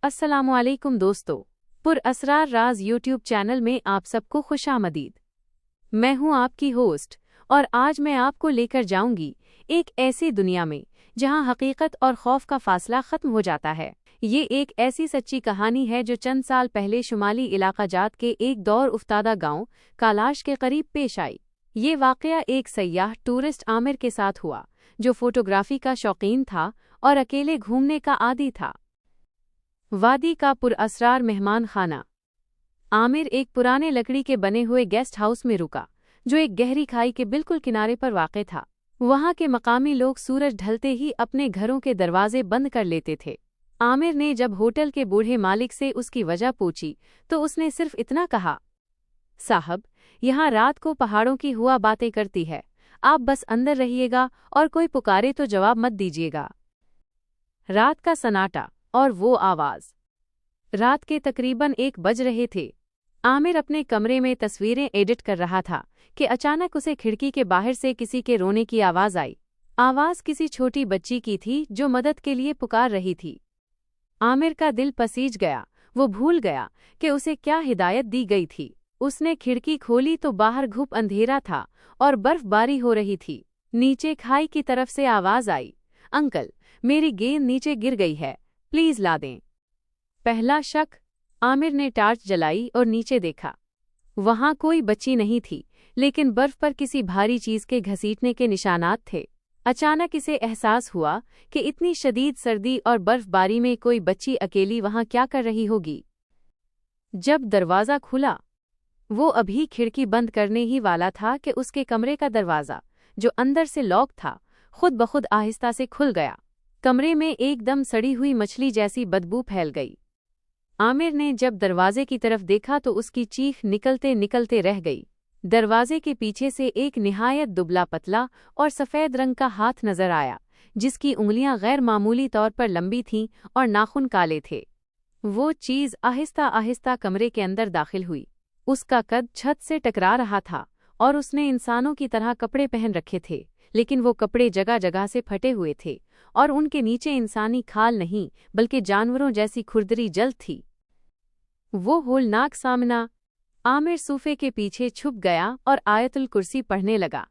अस्सलामुअलैकुम दोस्तों, पुरअसरार राज YouTube channel में आप सबको खुशामदीद। मैं हूं आपकी होस्ट और आज मैं आपको लेकर जाऊंगी एक ऐसी दुनिया में जहां हकीकत और खौफ का फासला खत्म हो जाता है। ये एक ऐसी सच्ची कहानी है जो चंद साल पहले शुमाली इलाका जात के एक दौर उफ्तादा गांव कालाश के करीब पेश आई। ये वाकया एक सयाह टूरिस्ट आमिर के साथ हुआ जो फोटोग्राफी का शौकीन था और अकेले घूमने का आदी था। वादी का पुरअसरार मेहमान खाना। आमिर एक पुराने लकड़ी के बने हुए गेस्ट हाउस में रुका जो एक गहरी खाई के बिल्कुल किनारे पर वाक़ था। वहां के मकामी लोग सूरज ढलते ही अपने घरों के दरवाजे बंद कर लेते थे। आमिर ने जब होटल के बूढ़े मालिक से उसकी वजह पूछी तो उसने सिर्फ इतना कहा, साहब, यहाँ रात को पहाड़ों की हुआ बातें करती है, आप बस अंदर रहिएगा और कोई पुकारे तो जवाब मत दीजिएगा। रात का सन्नाटा और वो आवाज़। रात के तकरीबन 1 बज रहे थे। आमिर अपने कमरे में तस्वीरें एडिट कर रहा था कि अचानक उसे खिड़की के बाहर से किसी के रोने की आवाज़ आई। आवाज़ किसी छोटी बच्ची की थी जो मदद के लिए पुकार रही थी। आमिर का दिल पसीज गया। वो भूल गया कि उसे क्या हिदायत दी गई थी। उसने खिड़की खोली तो बाहर घुप अंधेरा था और बर्फबारी हो रही थी। नीचे खाई की तरफ से आवाज़ आई, अंकल, मेरी गेंद नीचे गिर गई है, प्लीज ला दें। पहला शक। आमिर ने टार्च जलाई और नीचे देखा। वहां कोई बच्ची नहीं थी, लेकिन बर्फ पर किसी भारी चीज के घसीटने के निशानात थे। अचानक इसे एहसास हुआ कि इतनी शदीद सर्दी और बर्फबारी में कोई बच्ची अकेली वहां क्या कर रही होगी। जब दरवाज़ा खुला, वो अभी खिड़की बंद करने ही वाला था कि उसके कमरे का दरवाज़ा, जो अंदर से लॉक था, खुद बखुद आहिस्ता से खुल गया। कमरे में एकदम सड़ी हुई मछली जैसी बदबू फैल गई। आमिर ने जब दरवाजे की तरफ देखा तो उसकी चीख निकलते निकलते रह गई। दरवाजे के पीछे से एक निहायत दुबला पतला और सफ़ेद रंग का हाथ नजर आया, जिसकी उंगलियां गैर मामूली तौर पर लंबी थीं और नाखून काले थे। वो चीज़ आहिस्ता आहिस्ता कमरे के अंदर दाखिल हुई। उसका कद छत से टकरा रहा था और उसने इंसानों की तरह कपड़े पहन रखे थे, लेकिन वो कपड़े जगह जगह से फटे हुए थे और उनके नीचे इंसानी खाल नहीं बल्कि जानवरों जैसी खुरदरी जल्द थी। वो होलनाक सामना। आमिर सूफे के पीछे छुप गया और आयतुल कुर्सी पढ़ने लगा।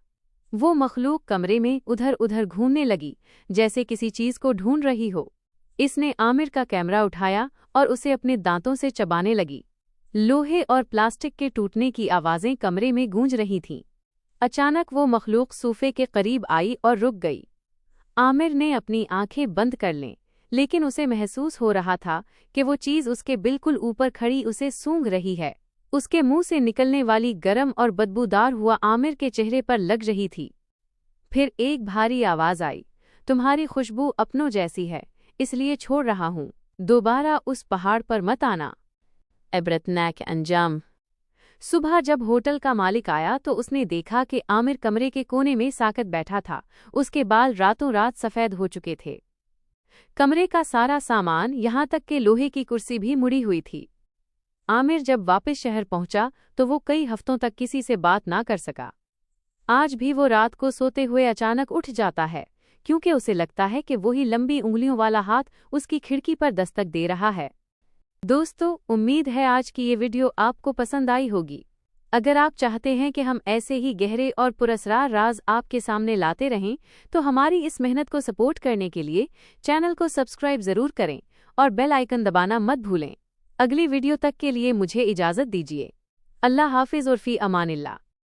वो मखलूक कमरे में उधर उधर घूमने लगी जैसे किसी चीज को ढूंढ रही हो। इसने आमिर का कैमरा उठाया और उसे अपने दांतों से चबाने लगी। लोहे और प्लास्टिक के टूटने की आवाजें कमरे में गूंज रही थीं। अचानक वो मखलूक सूफे के करीब आई और रुक गई। आमिर ने अपनी आंखें बंद कर लें, लेकिन उसे महसूस हो रहा था कि वो चीज़ उसके बिल्कुल ऊपर खड़ी उसे सूंघ रही है। उसके मुंह से निकलने वाली गरम और बदबूदार हुआ आमिर के चेहरे पर लग रही थी। फिर एक भारी आवाज़ आई, तुम्हारी खुशबू अपनों जैसी है, इसलिए छोड़ रहा हूँ, दोबारा उस पहाड़ पर मत आना। इबरतनाक अंजाम। सुबह जब होटल का मालिक आया तो उसने देखा कि आमिर कमरे के कोने में साकत बैठा था। उसके बाल रातों रात सफ़ेद हो चुके थे। कमरे का सारा सामान, यहाँ तक कि लोहे की कुर्सी भी मुड़ी हुई थी। आमिर जब वापस शहर पहुंचा तो वो कई हफ्तों तक किसी से बात ना कर सका। आज भी वो रात को सोते हुए अचानक उठ जाता है, क्योंकि उसे लगता है कि वही लंबी उंगलियों वाला हाथ उसकी खिड़की पर दस्तक दे रहा है। दोस्तों, उम्मीद है आज की ये वीडियो आपको पसंद आई होगी। अगर आप चाहते हैं कि हम ऐसे ही गहरे और पुरअसरार राज आपके सामने लाते रहें तो हमारी इस मेहनत को सपोर्ट करने के लिए चैनल को सब्सक्राइब ज़रूर करें और बेल आइकन दबाना मत भूलें। अगली वीडियो तक के लिए मुझे इजाज़त दीजिए। अल्लाह हाफिज़ और फ़ी अमानिल्लाह।